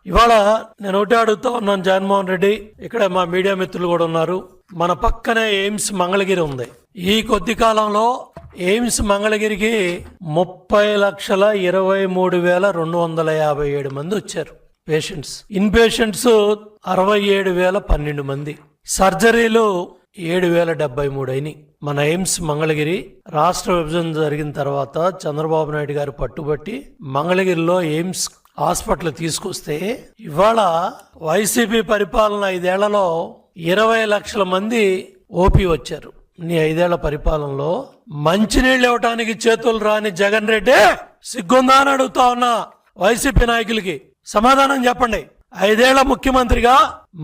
ఇవాళ నేను ఒకటే అడుగుతా ఉన్నాను జగన్మోహన్ రెడ్డి, ఇక్కడ మా మీడియా మిత్రులు కూడా ఉన్నారు. మన పక్కనే ఎయిమ్స్ మంగళగిరి ఉంది. ఈ కొద్ది కాలంలో ఎయిమ్స్ మంగళగిరికి 30,23,257 మంది వచ్చారు పేషెంట్స్. ఇన్ పేషెంట్స్ 67,012 మంది. సర్జరీలు 7,073 అయినాయి. మన ఎయిమ్స్ మంగళగిరి రాష్ట్ర విభజన జరిగిన తర్వాత చంద్రబాబు నాయుడు గారు పట్టుబట్టి మంగళగిరిలో ఎయిమ్స్ హాస్పిటల్ తీసుకొస్తే ఇవాళ వైసీపీ పరిపాలన 5 ఏళ్లలో 20 లక్షల మంది ఓపీ వచ్చారు. నీ 5 ఏళ్ల పరిపాలనలో మంచినీళ్ళు ఇవ్వటానికి చేతులు రాని జగన్ రెడ్డి సిగ్గుందా అని అడుగుతా ఉన్నా వైసీపీ నాయకులకి. సమాధానం చెప్పండి. 5 ఏళ్ల ముఖ్యమంత్రిగా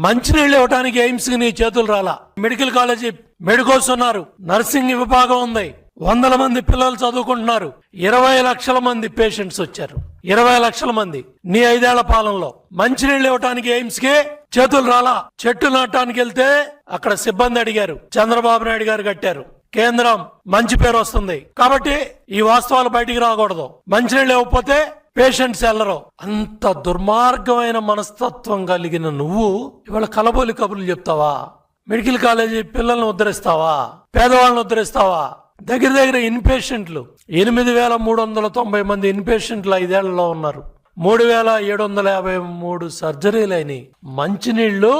మంచినీళ్ళు ఇవ్వటానికి ఎయిమ్స్ కి నీ చేతులు రాలా. మెడికల్ కాలేజీ మెడికోస్ ఉన్నారు, నర్సింగ్ విభాగం ఉంది, 100 మంది పిల్లలు చదువుకుంటున్నారు, 20 లక్షల మంది పేషెంట్స్ వచ్చారు. 20 లక్షల మంది నీ 5 ఏళ్ల పాలనలో. మంచినీళ్ళు ఇవ్వటానికి ఎయిమ్స్ కి చేతులు రాలా. చెట్టు నాటడానికి వెళ్తే అక్కడ సిబ్బంది అడిగారు, చంద్రబాబు నాయుడు గారు కట్టారు. కేంద్రం మంచి పేరు వస్తుంది కాబట్టి ఈ వాస్తవాలు బయటికి రాకూడదు. మంచినీళ్ళు ఇవ్వకపోతే పేషెంట్స్ వెళ్లరు. అంత దుర్మార్గమైన మనస్తత్వం కలిగిన నువ్వు ఇవాళ కలబోలి కబుర్లు చెప్తావా? మెడికల్ కాలేజీ పిల్లల్ని ఉద్ధరిస్తావా? పేదవాళ్ళని ఉద్ధరిస్తావా? దగ్గర ఇన్ పేషెంట్లు 8,390 మంది ఇన్ పేషెంట్లు 5 ఏళ్లలో ఉన్నారు. 3,753 సర్జరీలు అయినాయి. మంచినీళ్లు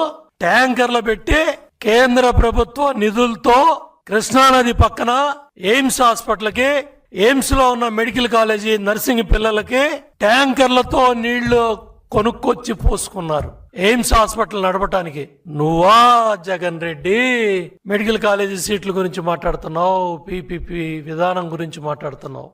ట్యాంకర్లు పెట్టి కేంద్ర ప్రభుత్వ నిధులతో కృష్ణానది పక్కన ఎయిమ్స్ హాస్పిటల్కి, ఎయిమ్స్ లో ఉన్న మెడికల్ కాలేజీ నర్సింగ్ పిల్లలకి ట్యాంకర్లతో నీళ్లు కొనుక్కొచ్చి పోసుకున్నారు ఎయిమ్స్ హాస్పిటల్ నడపటానికి. నువ్వా జగన్ రెడ్డి మెడికల్ కాలేజీ సీట్ల గురించి మాట్లాడుతున్నావు, పీపీపీ విధానం గురించి మాట్లాడుతున్నావు.